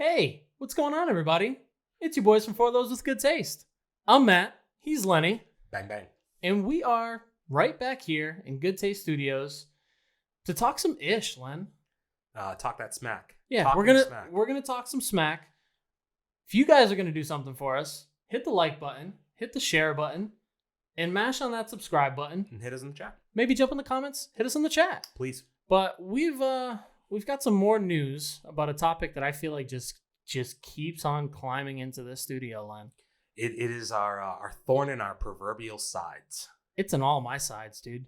Hey, what's going on, everybody? It's your boys from For Those with Good Taste. I'm Matt, he's Lenny, Bang, bang. and we are right back here in Good Taste Studios to talk some ish, Len. Talk that smack. Yeah, Talking we're gonna talk some smack. If you guys are gonna do something for us, hit the like button, hit the share button, and mash on that subscribe button. And hit us in the chat. Maybe jump in the comments, hit us in the chat. Please. But we've got some more news about a topic that I feel like just keeps on climbing into this studio, Len. It is our thorn in our proverbial sides. It's in all my sides, dude.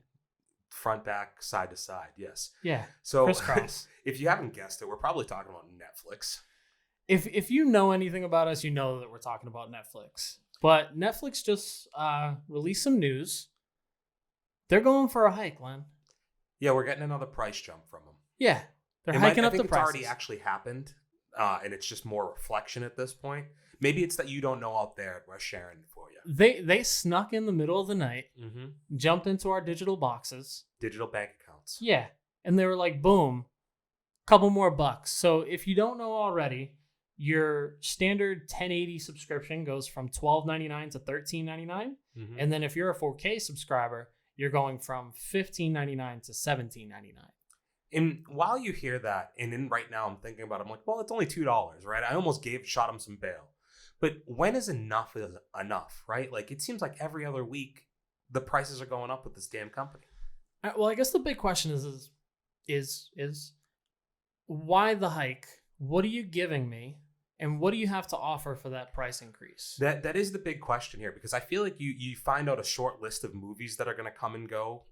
Front, back, side to side, yes. Yeah. So crisscross. If you haven't guessed it, we're probably talking about Netflix. If you know anything about us, you know that we're talking about Netflix. But Netflix just released some news. They're going for a hike, Len. Yeah, we're getting another price jump from them. Yeah. They're hiking up the prices. It's already actually happened, and it's just more reflection at this point. Maybe it's that you don't know out there, we're sharing it for you. They snuck in the middle of the night, jumped into our digital boxes. Digital bank accounts. Yeah. And they were like, boom, couple more bucks. So if you don't know already, your standard 1080 subscription goes from $12.99 to $13.99. And then if you're a 4K subscriber, you're going from $15.99 to $17.99. And while you hear that, and then right now I'm thinking about it, I'm like, well, it's only $2, right? I almost shot him some bail. But when is enough, right? Like, it seems like every other week, the prices are going up with this damn company. Well, I guess the big question is why the hike? What are you giving me? And what do you have to offer for that price increase? That is the big question here, because I feel like you find out a short list of movies that are going to come and go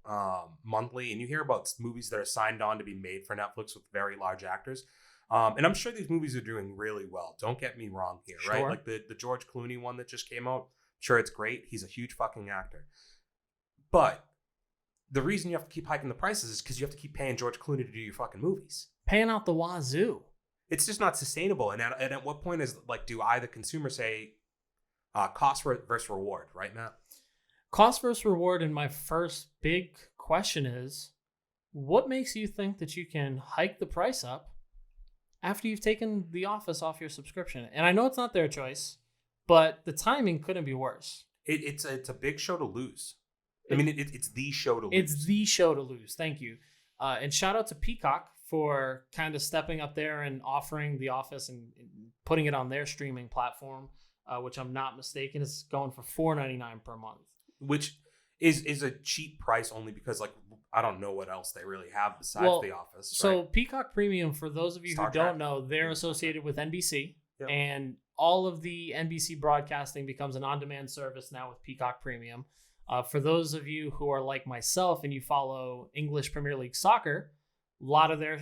monthly, and you hear about movies that are signed on to be made for Netflix with very large actors. And I'm sure these movies are doing really well. Don't get me wrong here, Sure. right? Like the George Clooney one that just came out. Sure, it's great. He's a huge fucking actor. But the reason you have to keep hiking the prices is because you have to keep paying George Clooney to do your fucking movies. Paying out the wazoo. It's just not sustainable. And at what point is, like, do I, the consumer, say cost versus reward, right, Matt? Cost versus reward. And my first big question is, what makes you think that you can hike the price up after you've taken The Office off your subscription? And I know it's not their choice, but the timing couldn't be worse. It's a big show to lose. I mean, it's the show to lose. It's the show to lose. Thank you. And shout out to Peacock for kind of stepping up there and offering The Office and putting it on their streaming platform, which I'm not mistaken is going for $4.99 per month. Which is a cheap price only because, like, I don't know what else they really have besides The Office. So right? Peacock Premium, for those of you who don't know, they're associated with NBC. Yep. And all of the NBC broadcasting becomes an on-demand service now with Peacock Premium. For those of you who are like myself and you follow English Premier League soccer, a lot of their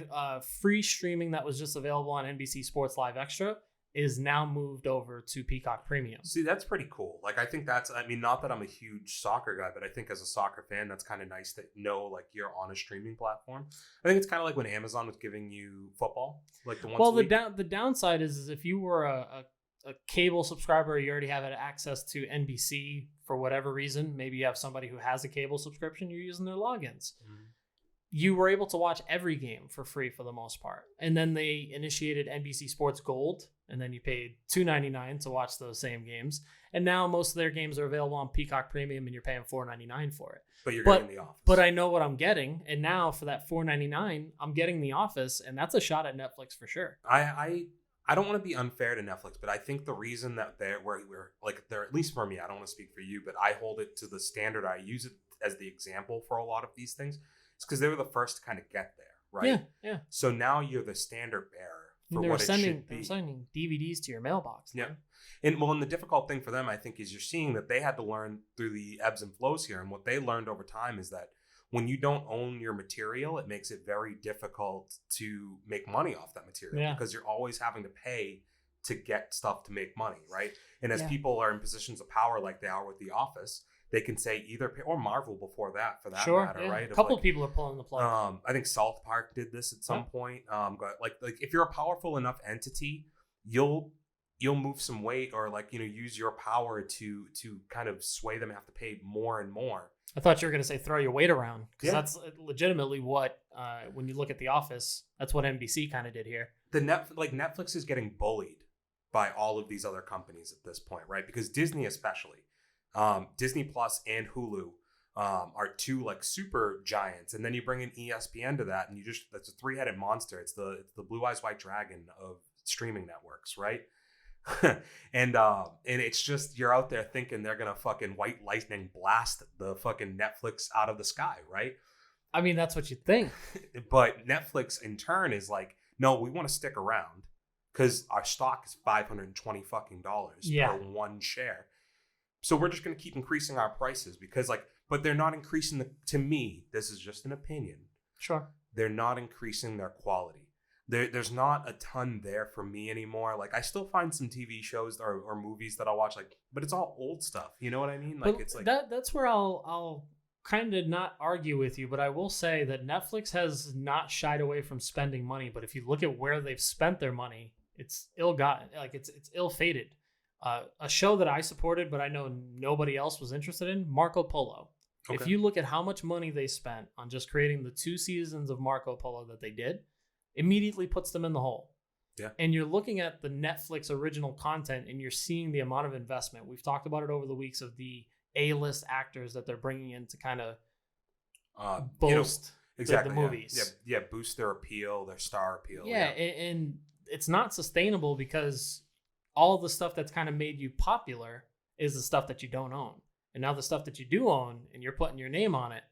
free streaming that was just available on NBC Sports Live Extra is now moved over to Peacock Premium. See, that's pretty cool. Like, I think not that I'm a huge soccer guy, but I think as a soccer fan, that's kind of nice to know, like, you're on a streaming platform. I think it's kind of like when Amazon was giving you football, like the once a week. The downside is if you were a cable subscriber, you already have access to NBC for whatever reason. Maybe you have somebody who has a cable subscription, you're using their logins. You were able to watch every game for free for the most part. And then they initiated NBC Sports Gold, and then you paid $2.99 to watch those same games. And now most of their games are available on Peacock Premium, and you're paying $4.99 for it. But you're getting The Office. But I know what I'm getting, and now for that $4.99, I'm getting The Office, and that's a shot at Netflix for sure. I don't want to be unfair to Netflix, but I think the reason that we're at least for me, I don't want to speak for you, but I hold it to the standard. I use it as the example for a lot of these things. It's because they were the first to kind of get there, right? Yeah. So now you're the standard bearer for what it should be. They're sending DVDs to your mailbox. Yeah. And the difficult thing for them, I think, is you're seeing that they had to learn through the ebbs and flows here. And what they learned over time is that when you don't own your material, it makes it very difficult to make money off that material because you're always having to pay to get stuff to make money, right? And as people are in positions of power like they are with The Office, they can say either or Marvel before that, for that matter, right? A couple of people are pulling the plug. I think South Park did this at some point. Like if you're a powerful enough entity, you'll move some weight or use your power to kind of sway them and have to pay more and more. I thought you were going to say throw your weight around, because Yeah. that's legitimately what, when you look at The Office, that's what NBC kind of did here. Netflix is getting bullied by all of these other companies at this point, right? Because Disney especially, Disney Plus and Hulu are two like super giants, and then you bring in ESPN to that, and that's a three-headed monster. It's the blue eyes white dragon of streaming networks, right? and it's just, you're out there thinking they're gonna fucking white lightning blast the fucking Netflix out of the sky, right? I mean, that's what you think. But Netflix in turn is like, no, we want to stick around because our stock is $520 fucking dollars per one share. So we're just going to keep increasing our prices because but they're not increasing to me, this is just an opinion. Sure. They're not increasing their quality. There's not a ton there for me anymore. Like, I still find some TV shows or movies that I'll watch, but it's all old stuff. You know what I mean? Like, but it's like that's where I'll kind of not argue with you, but I will say that Netflix has not shied away from spending money. But if you look at where they've spent their money, it's ill-gotten. Like, it's ill-fated. A show that I supported, but I know nobody else was interested in, Marco Polo. Okay. If you look at how much money they spent on just creating the 2 seasons of Marco Polo that they did, immediately puts them in the hole. Yeah. And you're looking at the Netflix original content and you're seeing the amount of investment. We've talked about it over the weeks of the A-list actors that they're bringing in to kind of boost the movies. Yeah, boost their appeal, their star appeal. Yeah, and it's not sustainable because all the stuff that's kind of made you popular is the stuff that you don't own. And now the stuff that you do own and you're putting your name on it,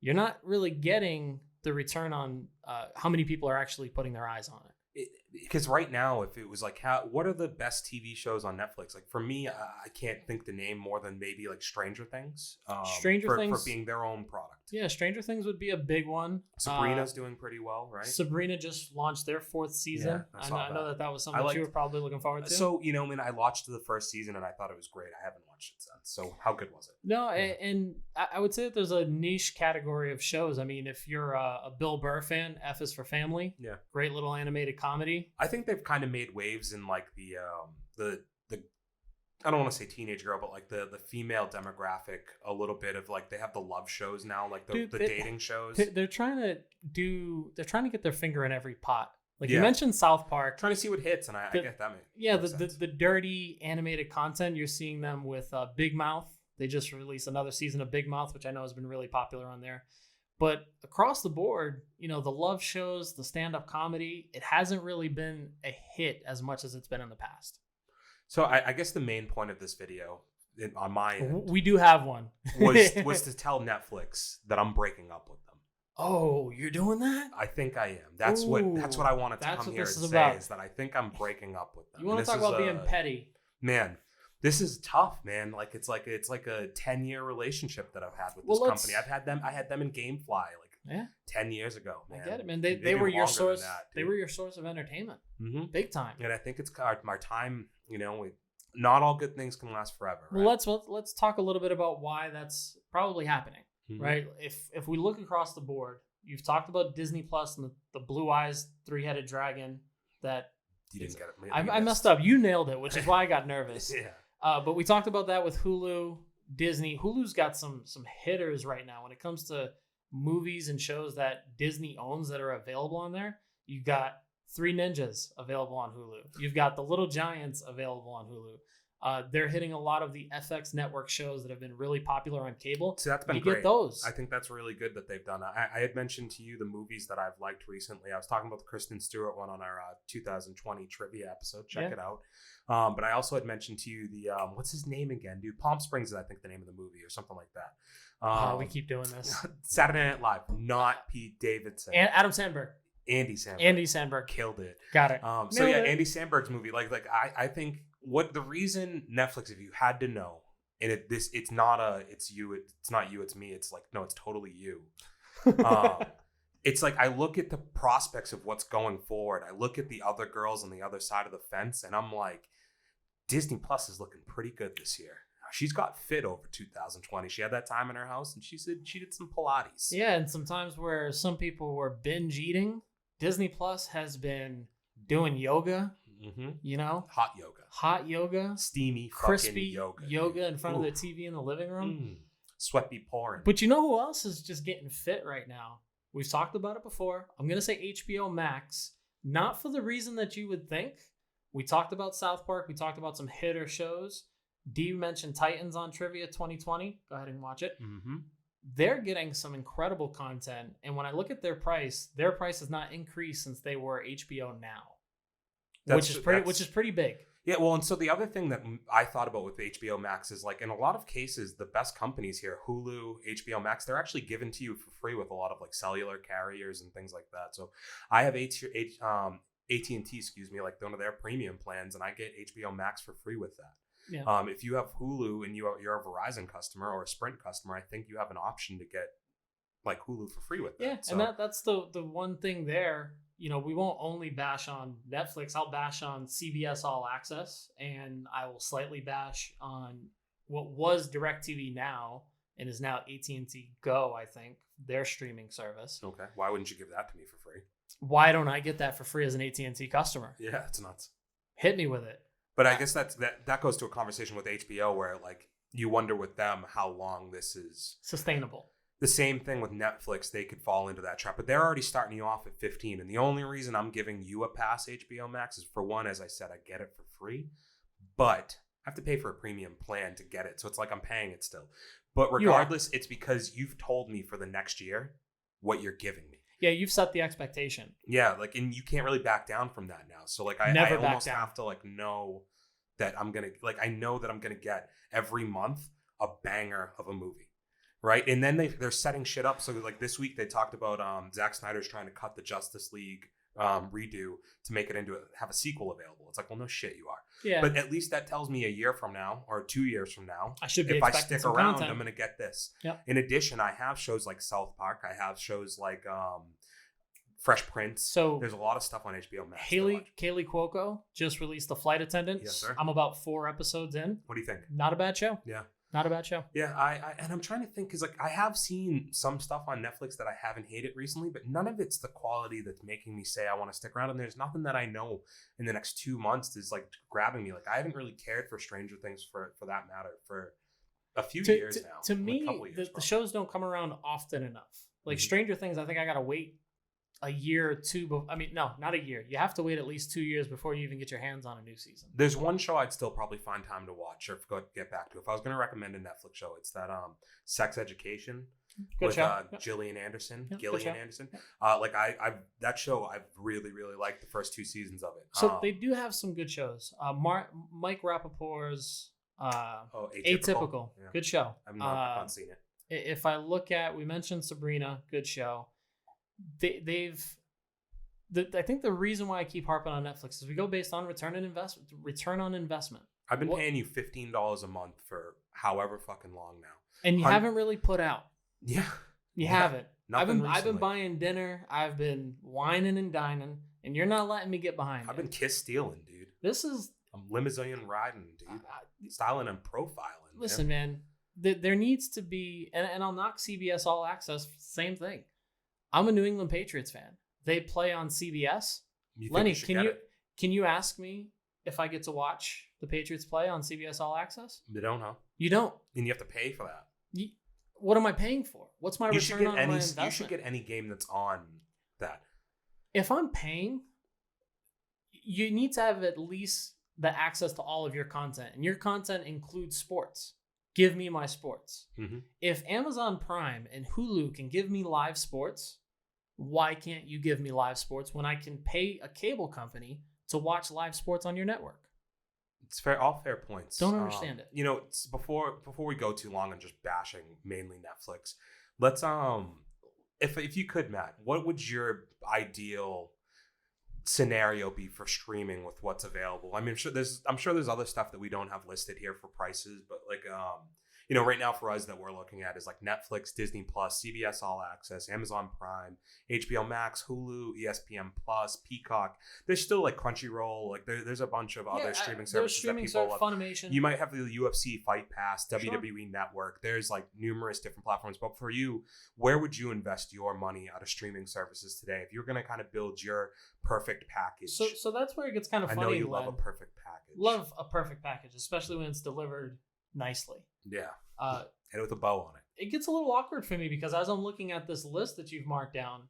you're not really getting the return on how many people are actually putting their eyes on it. Because right now, if it was like, what are the best TV shows on Netflix? Like, for me, I can't think the name more than maybe like Stranger Things. Stranger Things for being their own product. Yeah, Stranger Things would be a big one. Sabrina's doing pretty well, right? Sabrina just launched their 4th season. Yeah, I know that was something that you were probably looking forward to. So, I watched the first season and I thought it was great. I haven't watched it since. So, how good was it? No, and I would say that there's a niche category of shows. I mean, if you're a Bill Burr fan, F is for Family. Yeah. Great little animated comedy. I think they've kind of made waves in like the I don't want to say teenage girl, but like the female demographic a little bit of like, they have the love shows now, like the dating shows. They're trying to get their finger in every pot. Like you mentioned South Park. Trying to see what hits, and I get that. The dirty animated content, you're seeing them with Big Mouth. They just released another season of Big Mouth, which I know has been really popular on there. But across the board, the love shows, the stand-up comedy, it hasn't really been a hit as much as it's been in the past. So I guess the main point of this video, on my end, we do have one, was to tell Netflix that I'm breaking up with them. Oh, you're doing that? I think I am. That's what I wanted to come here and say, is that I think I'm breaking up with them. You want to talk about being petty? Man, this is tough, man. Like it's like a 10-year relationship that I've had with this company. I had them in GameFly 10 years ago, man. I get it, man. They were your source. They were your source of entertainment, big time. And I think it's our time. Not all good things can last forever. Right? Well, let's talk a little bit about why that's probably happening, right? If we look across the board, you've talked about Disney Plus and the blue eyes 3-headed dragon that you didn't get it. I messed up. You nailed it, which is why I got nervous. Yeah. But we talked about that with Hulu, Disney. Hulu's got some hitters right now when it comes to movies and shows that Disney owns that are available on there. You got 3 Ninjas available on Hulu. You've got The Little Giants available on Hulu. They're hitting a lot of the FX network shows that have been really popular on cable. So that's been great. Get those. I think that's really good that they've done that. I had mentioned to you the movies that I've liked recently. I was talking about the Kristen Stewart one on our 2020 trivia episode. Check it out. But I also had mentioned to you the what's his name again, dude? Palm Springs is, I think, the name of the movie or something like that. We keep doing this. Saturday Night Live, not Pete Davidson. And Adam Sandberg. Andy Samberg. Andy Samberg killed it. Got it. Andy Samberg's movie, I think what the reason Netflix, if you had to know, and it's not you, it's me. It's like, no, it's totally you. It's like, I look at the prospects of what's going forward. I look at the other girls on the other side of the fence, and I'm like, Disney Plus is looking pretty good this year. She's got fit over 2020. She had that time in her house, and she said she did some Pilates. Yeah, and sometimes where some people were binge eating, Disney Plus has been doing yoga. Hot yoga, steamy, crispy yoga in front of the TV in the living room. Sweat be pouring. But you know who else is just getting fit right now? We've talked about it before. I'm going to say HBO Max, not for the reason that you would think. We talked about South Park. We talked about some hitter shows. D mentioned Titans on Trivia 2020. Go ahead and watch it. Mm-hmm. They're getting some incredible content. And when I look at their price has not increased since they were HBO Now, which is pretty big. Yeah, well, and so the other thing that I thought about with HBO Max is like in a lot of cases, the best companies here, Hulu, HBO Max, they're actually given to you for free with a lot of like cellular carriers and things like that. So I have AT&T, like one of their premium plans, and I get HBO Max for free with that. Yeah. If you have Hulu and you're a Verizon customer or a Sprint customer, I think you have an option to get like Hulu for free with that. Yeah, so, and that's the one thing there. You know, we won't only bash on Netflix. I'll bash on CBS All Access, and I will slightly bash on what was DirecTV Now and is now AT&T Go, I think, their streaming service. Okay. Why wouldn't you give that to me for free? Why don't I get that for free as an AT&T customer? Yeah, it's nuts. Hit me with it. But I guess that goes to a conversation with HBO where like you wonder with them how long this is sustainable. The same thing with Netflix, they could fall into that trap, but they're already starting you off at 15. And the only reason I'm giving you a pass HBO Max is for one, as I said, I get it for free, but I have to pay for a premium plan to get it. So it's like I'm paying it still. But regardless, it's because you've told me for the next year what you're giving me. Yeah, you've set the expectation. Yeah, like, and you can't really back down from that now. So like I almost have to like know that I'm going to, like, I know that I'm going to get every month a banger of a movie. Right. And then they're setting shit up. So like this week they talked about Zack Snyder's trying to cut the Justice League redo to make it have a sequel available. It's like, well, no shit, you are. Yeah. But at least that tells me a year from now or 2 years from now, I should be if I stick around, content. I'm going to get this. Yep. In addition, I have shows like South Park. I have shows like Fresh Prince. So there's a lot of stuff on HBO Max. Kaylee Cuoco just released The Flight Attendant. Yes, sir. I'm about 4 episodes in. What do you think? Not a bad show. Yeah. Not a bad show. Yeah, and I'm trying to think because like I have seen some stuff on Netflix that I haven't hated recently, but none of it's the quality that's making me say I want to stick around. And there's nothing that I know in the next 2 months is like grabbing me. Like I haven't really cared for Stranger Things for that matter for a few years now. To me, the shows don't come around often enough. Like Stranger Things, I think I gotta wait a year or two. I mean, no, not a year. You have to wait at least 2 years before you even get your hands on a new season. There's one show I'd still probably find time to watch or get back to. If I was going to recommend a Netflix show, it's that Sex Education with Gillian Anderson. Yep. Gillian Anderson. Like that show, I've really, really liked the first 2 seasons of it. So they do have some good shows. Mike Rappaport's Atypical. Yeah. Good show. I've not seen it. If I look at, we mentioned Sabrina, good show. I think the reason why I keep harping on Netflix is we go based on return on investment. I've been paying you $15 a month for however fucking long now, and you haven't really put out. Yeah, you haven't. I've been recently. buying dinner. I've been whining and dining, and you're not letting me get behind. I've been kiss stealing, dude. I'm limousine riding, dude. Styling and profiling. Listen, man. There needs to be, and I'll knock CBS All Access. Same thing. I'm a New England Patriots fan. They play on CBS. Lenny, can you ask me if I get to watch the Patriots play on CBS All Access? You don't, huh? You don't. And you have to pay for that. What am I paying for? What's my return on my investment? You should get any game that's on that. If I'm paying, you need to have at least the access to all of your content. And your content includes sports. Give me my sports. Mm-hmm. If Amazon Prime and Hulu can give me live sports, why can't you give me live sports when I can pay a cable company to watch live sports on your network? It's all fair points. Don't understand it. You know, before we go too long on just bashing mainly Netflix, let's if you could, Matt, what would your ideal scenario be for streaming with what's available? I mean, I'm sure there's other stuff that we don't have listed here for prices, but like you know, right now for us that we're looking at is like Netflix, Disney Plus, CBS All Access, Amazon Prime, HBO Max, Hulu, ESPN Plus, Peacock. There's still like Crunchyroll. Like there's a bunch of other streaming services that people love. Funimation. You might have the UFC Fight Pass, WWE Network. There's like numerous different platforms. But for you, where would you invest your money out of streaming services today if you're going to kind of build your perfect package? So that's where it gets kind of funny. I know you love a perfect package. Love a perfect package, especially when it's delivered nicely. Yeah. Hit it with a bow on it. it gets a little awkward for me because as I'm looking at this list that you've marked down,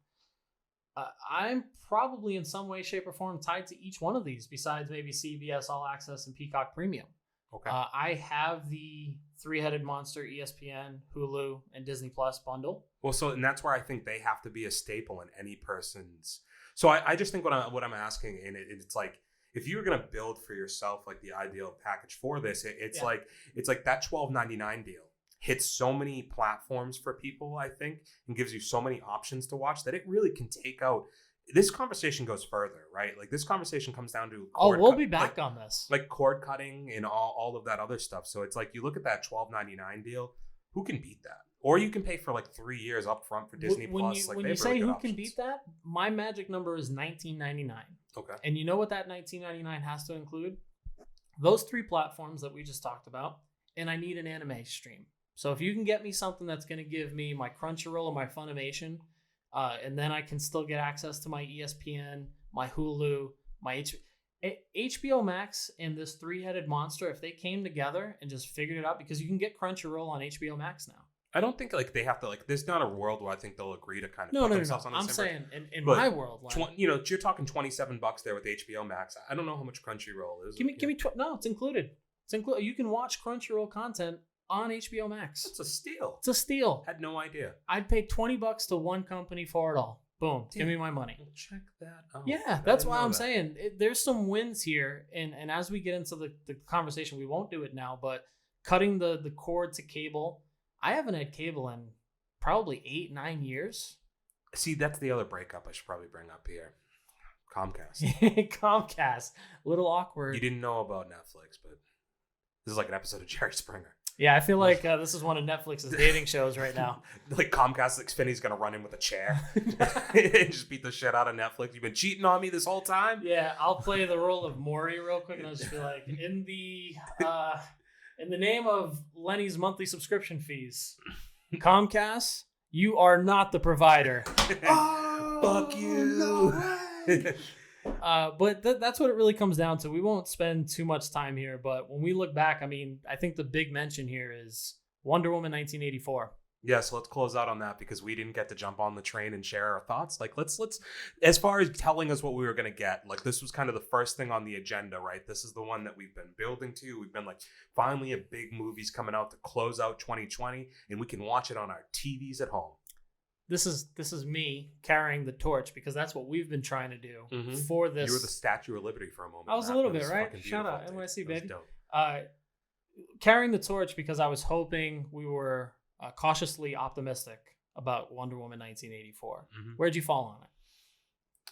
I'm probably in some way, shape, or form tied to each one of these besides maybe CBS All Access and Peacock Premium. Okay. I have the three-headed monster ESPN, Hulu, and Disney Plus bundle. Well, and that's where I think they have to be a staple in any person's. So I just think what I'm asking, and it's like, if you were going to build for yourself like the ideal package for this, it's like that $12.99 deal hits so many platforms for people, I think, and gives you so many options to watch that it really can take out. This conversation goes further, right? Like this conversation comes down to we'll be back on this, like cord cutting and all of that other stuff. So it's like you look at that $12.99 deal, who can beat that? Or you can pay for like 3 years up front for Disney Plus. When you say who can beat that, my magic number is $19.99. Okay. And you know what that $19.99 has to include? Those 3 platforms that we just talked about, and I need an anime stream. So if you can get me something that's going to give me my Crunchyroll or my Funimation, and then I can still get access to my ESPN, my Hulu, my HBO Max, and this three-headed monster, if they came together and just figured it out, because you can get Crunchyroll on HBO Max now. I don't think like they have to like. There's not a world where I think they'll agree to kind of put themselves on the I'm same saying in my world, like, you're talking $27 there with HBO Max. I don't know how much Crunchyroll is. Give me no, it's included. It's included. You can watch Crunchyroll content on HBO Max. It's a steal. It's a steal. Had no idea. I'd pay $20 to one company for it all. Boom. Damn. Give me my money. We'll check that out. Yeah, that's why I'm saying there's some wins here. And as we get into the conversation, we won't do it now, but cutting the cord to cable. I haven't had cable in probably 8-9 years. See, that's the other breakup I should probably bring up here. Comcast. Comcast. A little awkward. You didn't know about Netflix, but this is like an episode of Jerry Springer. Yeah, I feel like this is one of Netflix's dating shows right now. Like Comcast thinks Finney's going to run in with a chair and just beat the shit out of Netflix. You've been cheating on me this whole time? Yeah, I'll play the role of Maury real quick, and I'll just be like, in the name of Lenny's monthly subscription fees, Comcast, you are not the provider. Fuck you. No but that's what it really comes down to. We won't spend too much time here, but when we look back, I mean, I think the big mention here is Wonder Woman 1984. Yeah, so let's close out on that because we didn't get to jump on the train and share our thoughts. Like, let's as far as telling us what we were going to get, like this was kind of the first thing on the agenda, right? This is the one that we've been building to. We've been like, finally a big movie's coming out to close out 2020 and we can watch it on our TVs at home. This is me carrying the torch because that's what we've been trying to do for this. You were the Statue of Liberty for a moment. I was a little bit, right? Shout out NYC, baby. Dope. Carrying the torch because I was hoping we were cautiously optimistic about Wonder Woman 1984. Where'd you fall on it?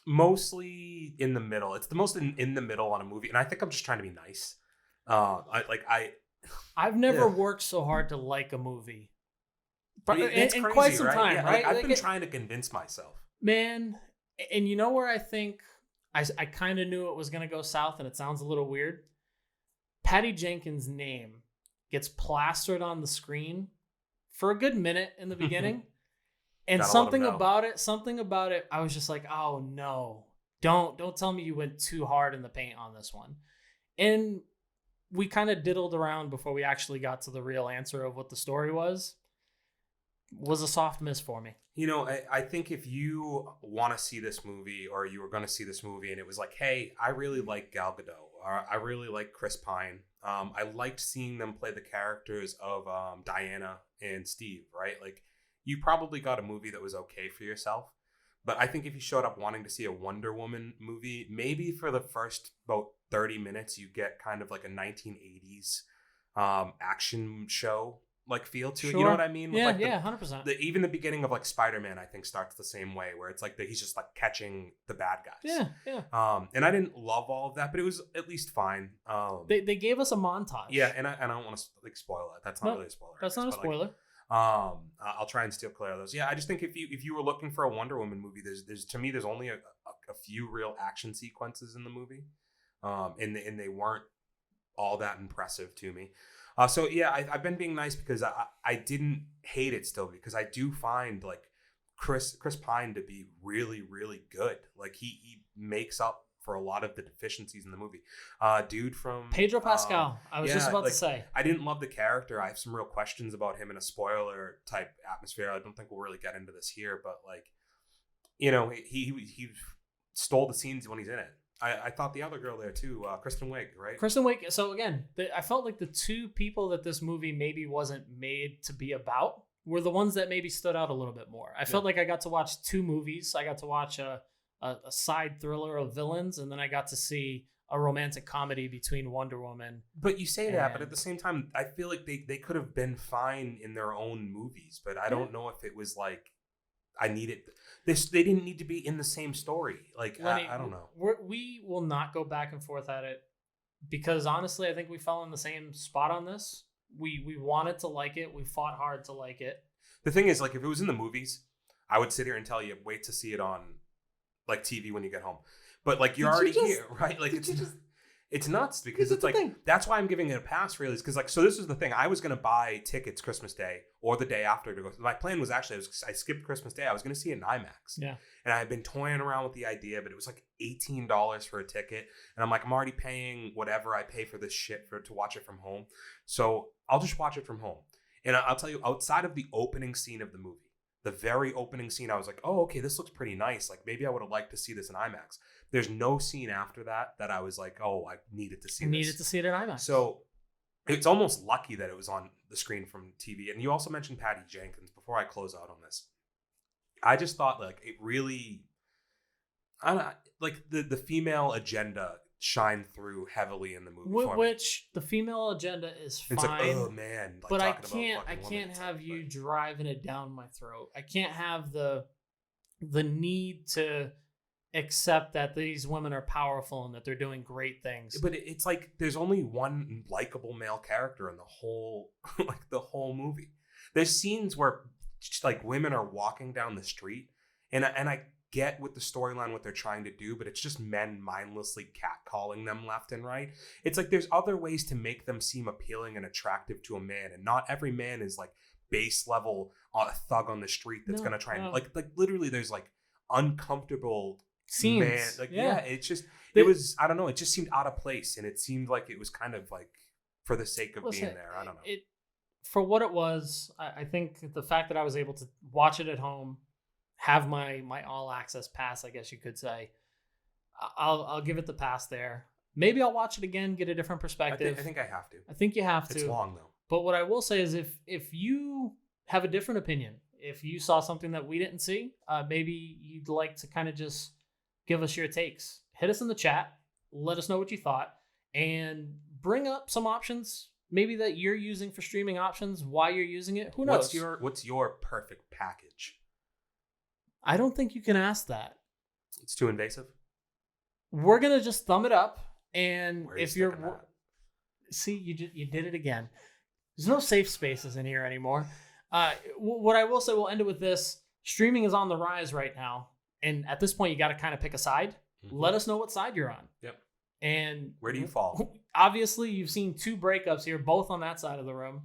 Mostly in the middle. It's the most in the middle on a movie, and I think I'm just trying to be nice. I've never worked so hard to like a movie. It's in crazy, quite some right? time, Yeah, right? I've been trying to convince myself. Man, and you know where I think I kind of knew it was going to go south, and it sounds a little weird? Patty Jenkins' name gets plastered on the screen for a good minute in the beginning. And something about it, I was just like, oh no, don't tell me you went too hard in the paint on this one. And we kind of diddled around before we actually got to the real answer of what the story was a soft miss for me. You know, I think if you want to see this movie or you were going to see this movie and it was like, hey, I really like Gal Gadot or I really like Chris Pine. I liked seeing them play the characters of Diana and Steve, right? Like, you probably got a movie that was okay for yourself. But I think if you showed up wanting to see a Wonder Woman movie, maybe for the first about 30 minutes, you get kind of like a 1980s action show like feel to it. You know what I mean? Yeah, like 100%. Even the beginning of like Spider-Man, I think, starts the same way, where it's like he's just like catching the bad guys. Yeah. And I didn't love all of that, but it was at least fine. They gave us a montage. Yeah, and I don't want to like spoil it. That's not really a spoiler. That's not a spoiler. Like, I'll try and steal clear of those. Yeah, I just think if you were looking for a Wonder Woman movie, there's only a few real action sequences in the movie, and they weren't all that impressive to me. So yeah, I've been being nice because I didn't hate it still, because I do find like Chris Pine to be really, really good. Like he makes up for a lot of the deficiencies in the movie. Dude from Pedro Pascal. I was just about to say. I didn't love the character. I have some real questions about him in a spoiler type atmosphere. I don't think we'll really get into this here, but like, you know, he stole the scenes when he's in it. I thought the other girl there too, Kristen Wiig, right? Kristen Wiig. So again, I felt like the two people that this movie maybe wasn't made to be about were the ones that maybe stood out a little bit more. I felt like I got to watch two movies. I got to watch a side thriller of villains, and then I got to see a romantic comedy between Wonder Woman. But you say that, but at the same time, I feel like they could have been fine in their own movies. But I don't know if it was like I needed this. They didn't need to be in the same story. Like Lenny, I don't know. We will not go back and forth at it because honestly, I think we fell in the same spot on this. We wanted to like it. We fought hard to like it. The thing is, like, if it was in the movies, I would sit here and tell you, wait to see it on like TV when you get home. But like you're already here, right? Like it's nuts because it's like that's why I'm giving it a pass really. Because like so this is the thing. I was gonna buy tickets Christmas Day or the day after to go. My plan was actually I skipped Christmas Day. I was gonna see it in IMAX. Yeah. And I had been toying around with the idea, but it was like $18 for a ticket. And I'm like, I'm already paying whatever I pay for this shit to watch it from home. So I'll just watch it from home. And I'll tell you, outside of the opening scene of the movie, the very opening scene, I was like, oh, okay, this looks pretty nice. Like maybe I would have liked to see this in IMAX. There's no scene after that I was like, oh, I needed to see this. Needed to see it in IMAX. So it's almost lucky that it was on the screen from TV. And you also mentioned Patty Jenkins before I close out on this. I just thought like it really, I don't know, like the female agenda shined through heavily in the movie. Which the female agenda is fine. It's like, oh man, like, but I can't have you driving it down my throat. I can't have the need to accept that these women are powerful and that they're doing great things. But it's like there's only one likable male character in the whole like the whole movie. There's scenes where just, like women are walking down the street and I get with the storyline what they're trying to do, but it's just men mindlessly catcalling them left and right. It's like there's other ways to make them seem appealing and attractive to a man, and not every man is like base level a thug on the street that's gonna try and like literally there's like uncomfortable scenes. Man, like it was I don't know, it just seemed out of place, and it seemed like it was kind of like for the sake of being there. I don't know. For what it was, I think the fact that I was able to watch it at home, have my all access pass, I guess you could say, I'll give it the pass there. Maybe I'll watch it again, get a different perspective. I think I have to. I think you have to. It's long though. But what I will say is if you have a different opinion, if you saw something that we didn't see, maybe you'd like to kind of just give us your takes. Hit us in the chat. Let us know what you thought. And bring up some options maybe that you're using for streaming options, why you're using it. Who knows? What's your perfect package? I don't think you can ask that. It's too invasive. We're gonna just thumb it up, and if you're see, you did it again. There's no safe spaces in here anymore. What I will say, we'll end it with this: streaming is on the rise right now, and at this point, you got to kind of pick a side. Mm-hmm. Let us know what side you're on. Yep. And where do you fall? Obviously, you've seen two breakups here, both on that side of the room.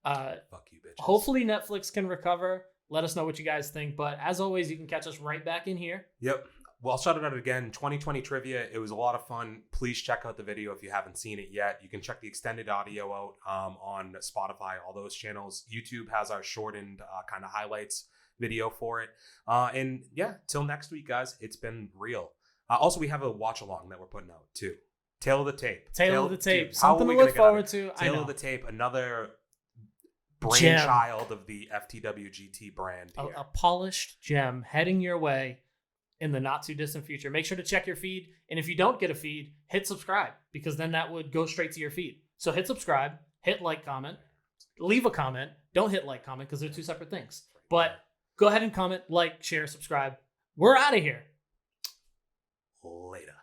Fuck you, bitches. Hopefully, Netflix can recover. Let us know what you guys think. But as always, you can catch us right back in here. Yep. Well, I'll shout it out again. 2020 trivia. It was a lot of fun. Please check out the video if you haven't seen it yet. You can check the extended audio out on Spotify, all those channels. YouTube has our shortened kind of highlights video for it. And yeah, till next week, guys. It's been real. Also, we have a watch along that we're putting out too. Tail of the Tape. Tail of the Tape. Dude, something to look forward to. Tail of the Tape. Another brainchild of the FTWGT brand here. A polished gem heading your way in the not too distant future. Make sure to check your feed. And if you don't get a feed, hit subscribe, because then that would go straight to your feed. So hit subscribe, hit like, comment, leave a comment. Don't hit like, comment, because they're two separate things. But go ahead and comment, like, share, subscribe. We're out of here. Later.